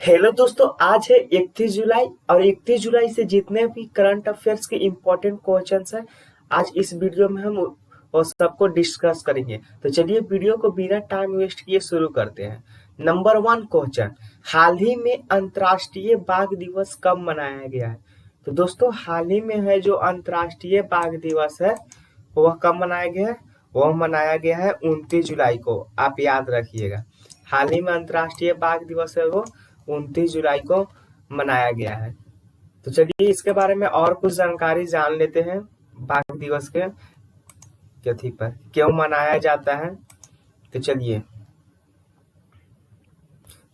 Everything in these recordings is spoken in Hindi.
हेलो दोस्तों, आज है 31 जुलाई और 31 जुलाई से जितने भी करंट अफेयर्स के इम्पोर्टेंट क्वेश्चंस हैं, आज इस वीडियो में हम वो सबको डिस्कस करेंगे। तो चलिए वीडियो को बिना टाइम वेस्ट किए शुरू करते हैं। नंबर 1 क्वेश्चन, हाल ही में अंतर्राष्ट्रीय बाघ दिवस कब मनाया गया है? तो दोस्तों, हाल ही में है जो अंतर्राष्ट्रीय बाघ दिवस है, वह कब मनाया गया है? वह मनाया गया है 29 जुलाई को। आप याद रखिएगा, हाल ही में अंतर्राष्ट्रीय बाघ दिवस है वो 29 जुलाई को मनाया गया है। तो चलिए इसके बारे में और कुछ जानकारी जान लेते हैं। बाघ दिवस के तिथि पर क्यों मनाया जाता है? तो चलिए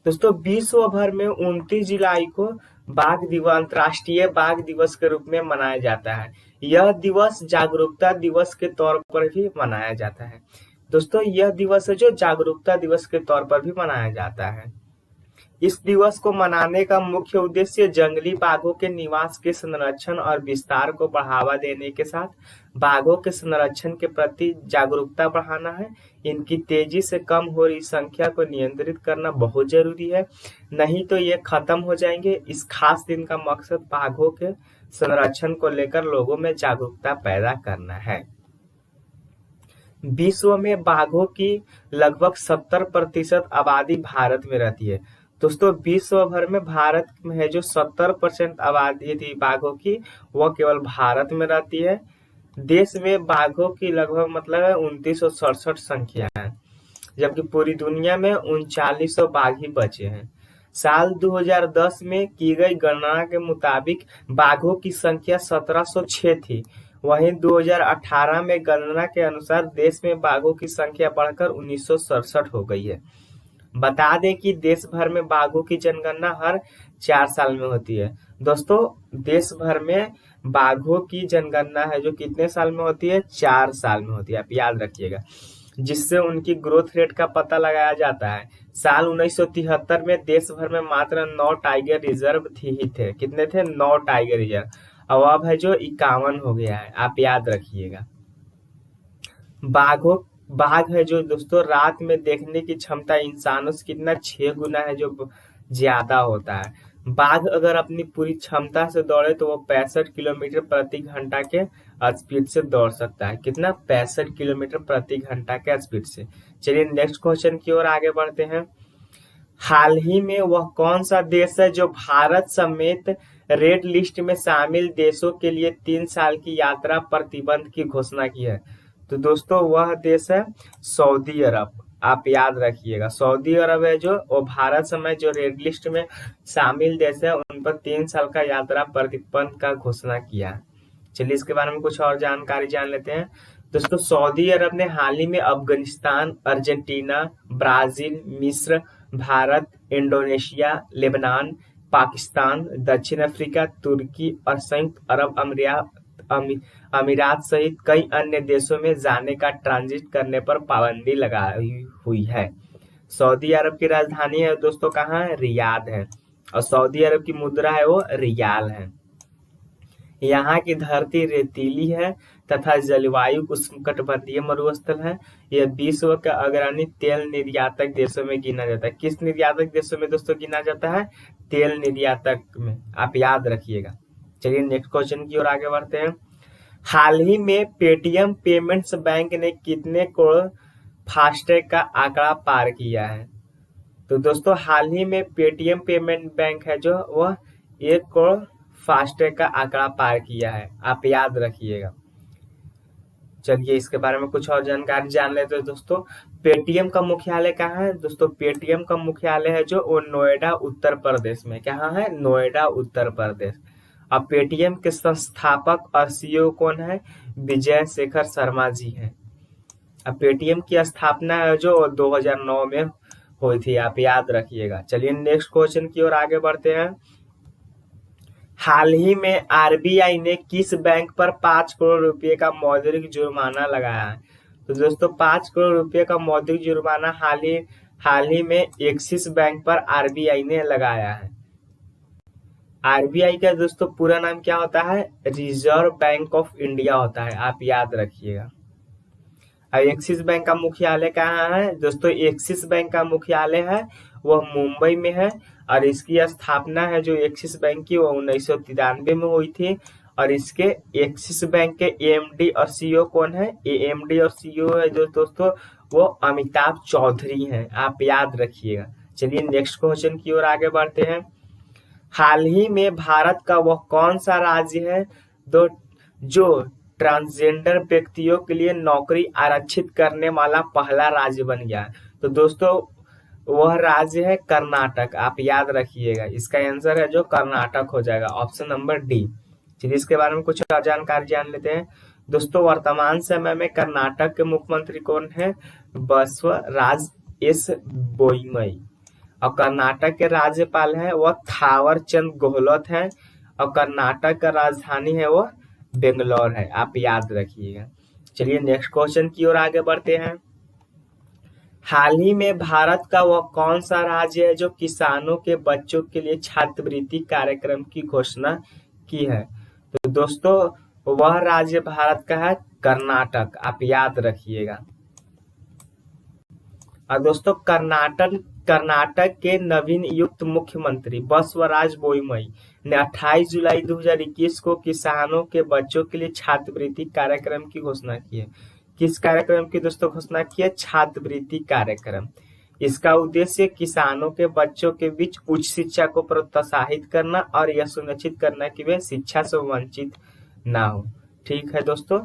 दोस्तों, विश्व भर में 29 जुलाई को बाघ दिवस अंतर्राष्ट्रीय बाघ दिवस के रूप में मनाया जाता है। यह दिवस जागरूकता दिवस के तौर पर भी मनाया जाता है। दोस्तों, यह दिवस है जो जागरूकता दिवस के तौर पर भी मनाया जाता है। इस दिवस को मनाने का मुख्य उद्देश्य जंगली बाघों के निवास के संरक्षण और विस्तार को बढ़ावा देने के साथ बाघों के संरक्षण के प्रति जागरूकता बढ़ाना है। इनकी तेजी से कम हो रही संख्या को नियंत्रित करना बहुत जरूरी है, नहीं तो ये खत्म हो जाएंगे। इस खास दिन का मकसद बाघों के संरक्षण को लेकर लोगों में जागरूकता पैदा करना है। विश्व में बाघों की लगभग 70% आबादी भारत में रहती है। दोस्तों, विश्व भर में भारत में है जो 70% आबादी थी बाघों की, वह केवल भारत में रहती है। देश में बाघों की लगभग मतलब है 2967 संख्या है, जबकि पूरी दुनिया में 3900 बाघ ही बचे हैं। साल 2010 में की गई गणना के मुताबिक बाघों की संख्या 1706 थी। वहीं 2018 में गणना के अनुसार देश में बाघों की संख्या बढ़कर 1967 हो गई है। बता दें कि देश भर में बाघों की जनगणना हर 4 साल में होती है। दोस्तों, देश भर में बाघों की जनगणना है जो कितने साल में होती है? 4 साल में होती है, आप याद रखिएगा, जिससे उनकी ग्रोथ रेट का पता लगाया जाता है। साल 1973 में देश भर में मात्र 9 टाइगर रिजर्व ही थे। कितने थे? 9 टाइगर रिजर्व। अब है जो 51 हो गया है, आप याद रखिएगा। बाघों बाघ है जो दोस्तों रात में देखने की क्षमता इंसानों से कितना 6 गुना है जो ज्यादा होता है। बाघ अगर अपनी पूरी क्षमता से दौड़े तो वो 65 किलोमीटर प्रति घंटा के स्पीड से दौड़ सकता है। कितना? 65 किलोमीटर प्रति घंटा के स्पीड से। चलिए नेक्स्ट क्वेश्चन की ओर आगे बढ़ते हैं। हाल ही में वह कौन सा देश है जो भारत समेत रेड लिस्ट में शामिल देशों के लिए 3 साल की यात्रा प्रतिबंध की घोषणा की है? तो दोस्तों, वह देश है सऊदी अरब। आप याद रखिएगा, सऊदी अरब है जो वो भारत समेत जो रेड लिस्ट में शामिल देश है उन पर 3 साल का यात्रा प्रतिबंध का घोषणा किया है। चलिए इसके बारे में कुछ और जानकारी जान लेते हैं। दोस्तों, सऊदी अरब ने हाल ही में अफगानिस्तान, अर्जेंटीना, ब्राजील, मिस्र, भारत, इंडोनेशिया, लेबनान, पाकिस्तान, दक्षिण अफ्रीका, तुर्की और संयुक्त अरब अमीरात सहित कई अन्य देशों में जाने का ट्रांजिट करने पर पाबंदी लगाई हुई है। सऊदी अरब की राजधानी है दोस्तों कहाँ है? रियाद है। और सऊदी अरब की मुद्रा है वो रियाल है। यहाँ की धरती रेतीली है तथा जलवायु उष्णकटिबंधीय मरुस्थल है। यह विश्व का अग्रणी तेल निर्यातक देशों में गिना जाता है। किस निर्यातक देशों में दोस्तों गिना जाता है? तेल निर्यातक में, आप याद रखिएगा। चलिए नेक्स्ट क्वेश्चन की ओर आगे बढ़ते हैं। हाल ही में पेटीएम पेमेंट्स बैंक ने कितने करोड़ फास्टैग का आंकड़ा पार किया है? तो दोस्तों, हाल ही में पेटीएम पेमेंट बैंक है जो वह 1 करोड़ फास्टैग का आंकड़ा पार किया है, आप याद रखिएगा। चलिए इसके बारे में कुछ और जानकारी जान लेते हैं। दोस्तों, पेटीएम का मुख्यालय कहाँ है? दोस्तों, पेटीएम का मुख्यालय है जो वो नोएडा उत्तर प्रदेश में। कहाँ है? नोएडा उत्तर प्रदेश। अब पेटीएम के संस्थापक और सीईओ कौन है? विजय शेखर शर्मा जी हैं। अब पेटीएम की स्थापना है जो 2009 में हुई थी, आप याद रखिएगा। चलिए नेक्स्ट क्वेश्चन की ओर आगे बढ़ते हैं। हाल ही में आरबीआई ने किस बैंक पर 5 करोड़ रुपए का मौद्रिक जुर्माना लगाया है? तो दोस्तों, 5 करोड़ रुपए का मौद्रिक जुर्माना हाल ही में एक्सिस बैंक पर आरबीआई ने लगाया है। आरबीआई का दोस्तों पूरा नाम क्या होता है? रिजर्व बैंक ऑफ इंडिया होता है, आप याद रखिएगा। और एक्सिस बैंक का मुख्यालय कहाँ है? दोस्तों, एक्सिस बैंक का मुख्यालय है वह मुंबई में है। और इसकी स्थापना है जो एक्सिस बैंक की वो 1993 में हुई थी। और इसके एक्सिस बैंक के एएमडी और सीईओ कौन है? एएमडी और सीईओ है जो दोस्तों वो अमिताभ चौधरी हैं, आप याद रखिएगा। चलिए नेक्स्ट क्वेश्चन की ओर आगे बढ़ते हैं। हाल ही में भारत का वह कौन सा राज्य है जो ट्रांसजेंडर व्यक्तियों के लिए नौकरी आरक्षित करने वाला पहला राज्य बन गया? तो दोस्तों वह राज्य है कर्नाटक, आप याद रखिएगा। इसका आंसर है जो कर्नाटक हो जाएगा, ऑप्शन नंबर डी। चलिए इसके बारे में कुछ और जानकारी जान लेते हैं। दोस्तों वर्तमान समय में कर्नाटक के मुख्यमंत्री कौन है? बसवराज एस बोईमई। और कर्नाटक के राज्यपाल हैं वह थावर चंद गहलोत हैं। और कर्नाटक का राजधानी है वो बेंगलोर है, आप याद रखिएगा। चलिए नेक्स्ट क्वेश्चन की ओर आगे बढ़ते हैं। हाल ही में भारत का वह कौन सा राज्य है जो किसानों के बच्चों के लिए छात्रवृत्ति कार्यक्रम की घोषणा की है? तो दोस्तों वह राज्य भारत का है कर्नाटक, आप याद रखिएगा। और दोस्तों कर्नाटक के नवीन नियुक्त मुख्यमंत्री बसवराज बोईमई ने 28 जुलाई 2021 को किसानों के बच्चों के लिए छात्रवृत्ति कार्यक्रम की घोषणा की है। किस कार्यक्रम की दोस्तों घोषणा की है? छात्रवृत्ति कार्यक्रम। इसका उद्देश्य किसानों के बच्चों के बीच उच्च शिक्षा को प्रोत्साहित करना और यह सुनिश्चित करना कि वे शिक्षा से वंचित ना हो। ठीक है दोस्तों,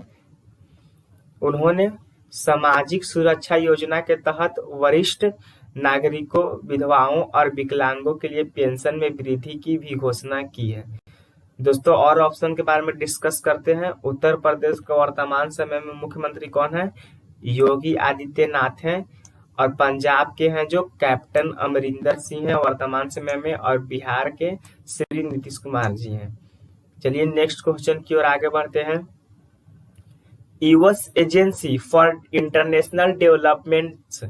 उन्होंने सामाजिक सुरक्षा योजना के तहत वरिष्ठ नागरिकों, विधवाओं और विकलांगों के लिए पेंशन में वृद्धि की भी घोषणा की है। दोस्तों और ऑप्शन के बारे में डिस्कस करते हैं। उत्तर प्रदेश का वर्तमान समय में मुख्यमंत्री कौन है? योगी आदित्यनाथ हैं। और पंजाब के हैं जो कैप्टन अमरिंदर सिंह हैं वर्तमान समय में। और बिहार के श्री नीतीश कुमार जी हैं। चलिए नेक्स्ट क्वेश्चन की ओर आगे बढ़ते हैं। US agency for international development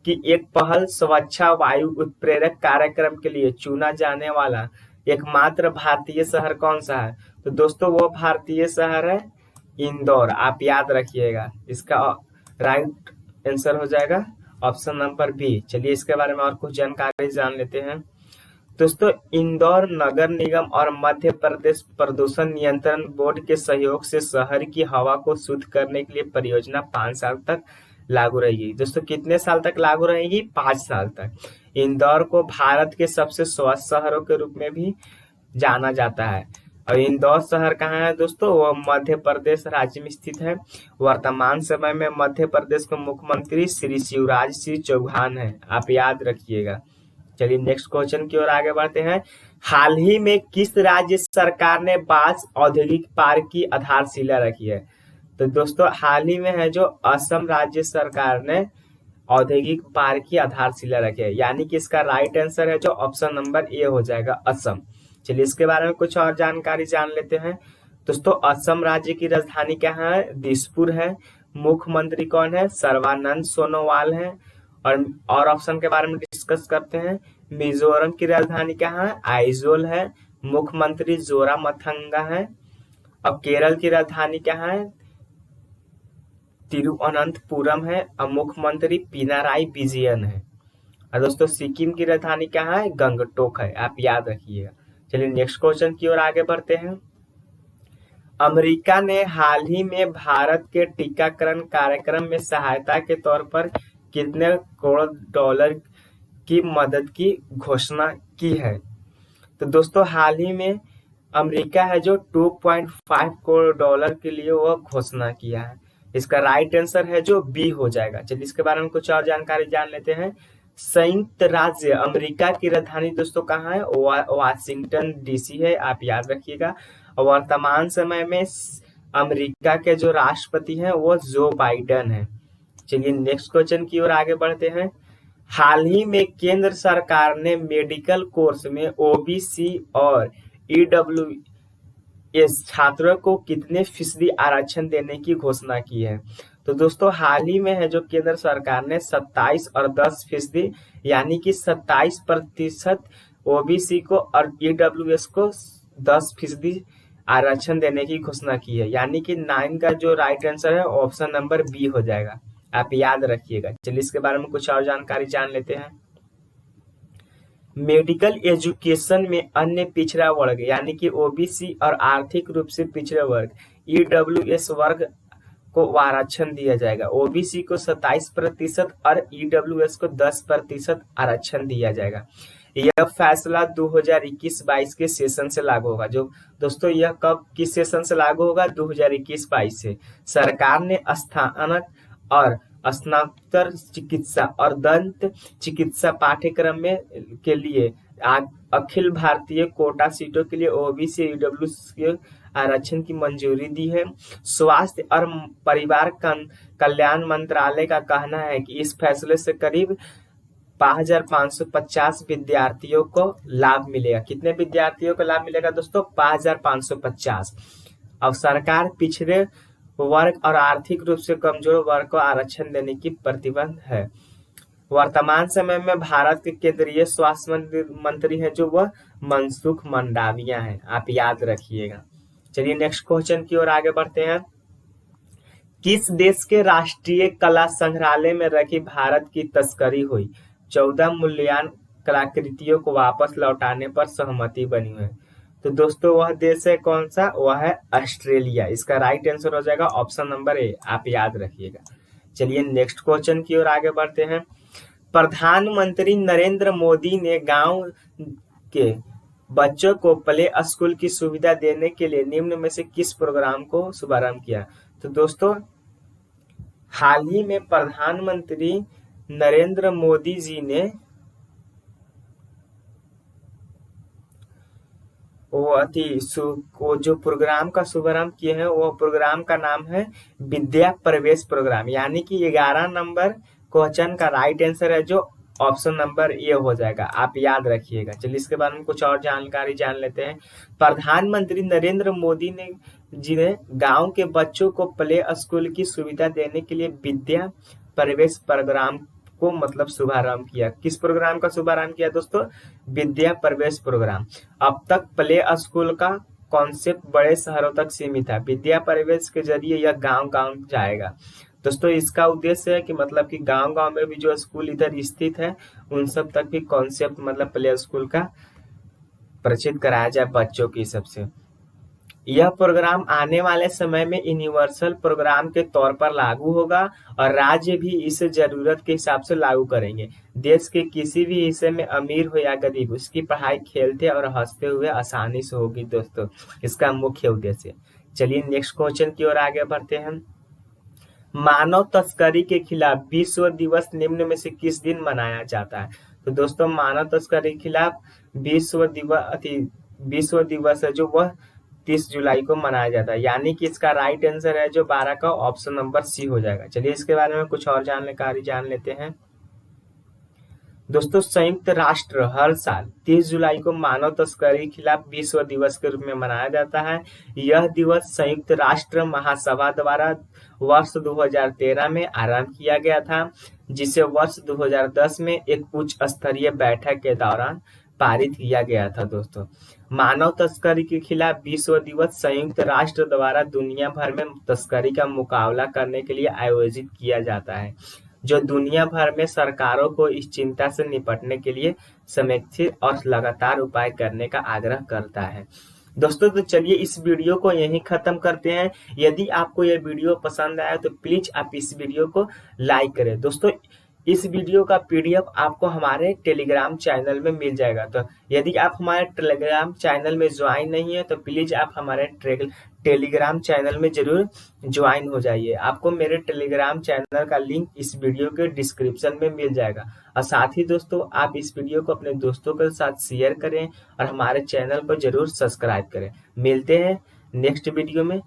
की एक पहल स्वच्छा वायु उत्प्रेरक कार्यक्रम के लिए चुना जाने वाला एकमात्र भारतीय शहर कौन सा है? तो दोस्तों वो भारतीय शहर है इंदौर, आप याद रखिएगा। इसका राइट आंसर हो जाएगा ऑप्शन नंबर बी। चलिए इसके बारे में और कुछ जानकारी जान लेते हैं। दोस्तों इंदौर नगर निगम और मध्य प्रदेश प्रदूषण नियंत्रण बोर्ड के सहयोग से शहर की हवा को शुद्ध करने के लिए परियोजना 5 साल तक लागू रहेगी। दोस्तों कितने साल तक लागू रहेगी? 5 साल तक। इंदौर को भारत के सबसे स्वच्छ शहरों के रूप में भी जाना जाता है। और इंदौर शहर कहाँ है दोस्तों? वह मध्य प्रदेश राज्य में स्थित है। वर्तमान समय में मध्य प्रदेश के मुख्यमंत्री श्री शिवराज सिंह चौहान हैं, आप याद रखिएगा। चलिए नेक्स्ट क्वेश्चन की ओर आगे बढ़ते हैं। हाल ही में किस राज्य सरकार ने बांस औद्योगिक पार्क की आधारशिला रखी है? तो दोस्तों हाल ही में है जो असम राज्य सरकार ने औद्योगिक पार्क की आधारशिला रखी है, यानी कि इसका राइट आंसर है जो ऑप्शन नंबर ए हो जाएगा, असम। चलिए इसके बारे में कुछ और जानकारी जान लेते हैं। दोस्तों असम राज्य की राजधानी क्या है? दिसपुर है। मुख्यमंत्री कौन है? सर्बानंद सोनोवाल है। और ऑप्शन के बारे में डिस्कस करते हैं। मिजोरम की राजधानी क्या है? आइजोल है। मुख्यमंत्री जोरामथंगा है। और केरल की राजधानी क्या है? तिरुवनंतपुरम है। और मुख्यमंत्री पिनाराई विजयन है। और दोस्तों सिक्किम की राजधानी क्या है? गंगटोक है, आप याद रखिएगा। चलिए नेक्स्ट क्वेश्चन की ओर आगे बढ़ते हैं। अमेरिका ने हाल ही में भारत के टीकाकरण कार्यक्रम में सहायता के तौर पर कितने करोड़ डॉलर की मदद की घोषणा की है? तो दोस्तों हाल ही में अमेरिका है जो 2.5 करोड़ डॉलर के लिए वह घोषणा किया है। इसका राइट आंसर है जो बी हो जाएगा। चलिए इसके बारे में कुछ और जानकारी जान लेते हैं। संयुक्त राज्य अमेरिका की राजधानी दोस्तों कहाँ है? वाशिंगटन डीसी है, आप याद रखिएगा। और वर्तमान समय में अमेरिका के जो राष्ट्रपति हैं वो जो बाइडेन है। चलिए नेक्स्ट क्वेश्चन की ओर आगे बढ़ते हैं। हाल ही में केंद्र सरकार ने मेडिकल कोर्स में ओबीसी और ईडब्ल्यूएस छात्रों को कितने फीसदी आरक्षण देने की घोषणा की है? तो दोस्तों हाल ही में है जो केंद्र सरकार ने 27 और 10% यानी कि 27% ओबीसी को और ईडब्ल्यूएस को 10% आरक्षण देने की घोषणा की है, यानी कि 9 का जो राइट आंसर है ऑप्शन नंबर बी हो जाएगा, आप याद रखिएगा। चलिए इसके बारे में कुछ और जानकारी जान लेते हैं। मेडिकल एजुकेशन में अन्य पिछड़ा वर्ग यानी कि ओबीसी और आर्थिक रूप से पिछड़े वर्ग ईडब्ल्यूएस वर्ग को आरक्षण दिया जाएगा। ओबीसी को 27% और ईडब्ल्यूएस को 10% आरक्षण दिया जाएगा। यह फैसला 2021-22 के सेशन से लागू होगा। जो दोस्तों यह कब किस सेशन से लागू होगा? 2021-22 से। सरकार ने स्नातक और स्नातकोत्तर चिकित्सा और दंत चिकित्सा पाठ्यक्रम में के लिए अखिल भारतीय कोटा सीटों के लिए ओबीसी ईडब्ल्यूएस के आरक्षण की मंजूरी दी है। स्वास्थ्य और परिवार कल्याण मंत्रालय का कहना है कि इस फैसले से करीब 5550 विद्यार्थियों को लाभ मिलेगा। कितने विद्यार्थियों को लाभ मिलेगा दोस्तों? 5550। अब सरकार पिछड़े वर्ग और आर्थिक रूप से कमजोर वर्ग को आरक्षण देने की प्रतिबद्ध है। वर्तमान समय में भारत के केंद्रीय स्वास्थ्य मंत्री है जो वह मनसुख मंडाविया है, आप याद रखिएगा। चलिए नेक्स्ट क्वेश्चन की ओर आगे बढ़ते हैं। किस देश के राष्ट्रीय कला संग्रहालय में रखी भारत की तस्करी हुई? 14 मूल्यवान कलाकृतियों को वापस लौटाने पर सहमति बनी है। तो दोस्तों वह देश है कौन सा? वह है ऑस्ट्रेलिया। इसका राइट आंसर हो जाएगा ऑप्शन नंबर ए, आप याद रखिएगा। चलिए नेक्स्ट क्वेश्चन की ओर आगे बढ़ते हैं। प्रधानमंत्री नरेंद्र मोदी ने गांव के बच्चों को प्ले स्कूल की सुविधा देने के लिए निम्न में से किस प्रोग्राम को शुभारंभ किया? तो दोस्तों हाल ही में प्रधानमंत्री नरेंद्र मोदी जी ने वो जो प्रोग्राम का शुभारंभ किए हैं वो प्रोग्राम का नाम है विद्या प्रवेश प्रोग्राम, यानी कि 11 नंबर क्वेश्चन का राइट आंसर है जो ऑप्शन नंबर ए हो जाएगा, आप याद रखिएगा। चलिए इसके बारे में कुछ और जानकारी जान लेते हैं। प्रधानमंत्री नरेंद्र मोदी जी ने गांव के बच्चों को प्ले स्कूल की सुविधा देने के लिए विद्या प्रवेश प्रोग्राम को मतलब शुभारंभ किया। किस प्रोग्राम का शुभारंभ किया दोस्तों? विद्या प्रवेश प्रोग्राम। अब तक प्ले स्कूल का कॉन्सेप्ट बड़े शहरों तक सीमित है, विद्या प्रवेश के जरिए यह गांव-गांव जाएगा। दोस्तों इसका उद्देश्य है कि मतलब कि गांव-गांव में भी जो स्कूल इधर स्थित है उन सब तक भी कॉन्सेप्ट मतलब प्ले स्कूल का परिचित कराया जाए बच्चों की सबसे। यह प्रोग्राम आने वाले समय में यूनिवर्सल प्रोग्राम के तौर पर लागू होगा और राज्य भी इसे जरूरत के हिसाब से लागू करेंगे। देश के किसी भी हिस्से में अमीर हो या गरीब उसकी पढ़ाई खेलते और हंसते हुए आसानी से होगी दोस्तों, इसका मुख्य उद्देश्य। चलिए नेक्स्ट क्वेश्चन की ओर आगे बढ़ते हैं। मानव तस्करी के खिलाफ विश्व दिवस निम्न में से किस दिन मनाया जाता है? तो दोस्तों मानव तस्करी के खिलाफ विश्व दिवस है जो वह 30 जुलाई को मनाया जाता है, यानी कि इसका राइट आंसर है जो 12 का ऑप्शन नंबर सी हो जाएगा। चलिए इसके बारे में कुछ और जानकारी जान लेते हैं। दोस्तों संयुक्त राष्ट्र हर साल 30 जुलाई को मानव तस्करी के खिलाफ विश्व दिवस के रूप में मनाया जाता है। यह दिवस संयुक्त राष्ट्र महासभा द्वारा वर्ष 2013 में आरंभ किया गया था, जिसे वर्ष 2010 में एक उच्च स्तरीय बैठक के दौरान पारित किया गया था। दोस्तों मानव तस्करी के खिलाफ विश्व दिवस संयुक्त राष्ट्र द्वारा दुनिया भर में तस्करी का मुकाबला करने के लिए आयोजित किया जाता है, जो दुनिया भर में सरकारों को इस चिंता से निपटने के लिए समेकित और लगातार उपाय करने का आग्रह करता है। दोस्तों तो चलिए इस वीडियो को यहीं खत्म करते हैं। यदि आपको यह वीडियो पसंद आया तो प्लीज आप इस वीडियो को लाइक करें। दोस्तों इस वीडियो का पीडीएफ आपको हमारे टेलीग्राम चैनल में मिल जाएगा, तो यदि आप हमारे टेलीग्राम चैनल में ज्वाइन नहीं है तो प्लीज आप हमारे टेलीग्राम चैनल में जरूर ज्वाइन हो जाइए। आपको मेरे टेलीग्राम चैनल का लिंक इस वीडियो के डिस्क्रिप्शन में मिल जाएगा। और साथ ही दोस्तों आप इस वीडियो को अपने दोस्तों के साथ शेयर करें और हमारे चैनल को जरूर सब्सक्राइब करें। मिलते हैं नेक्स्ट वीडियो में।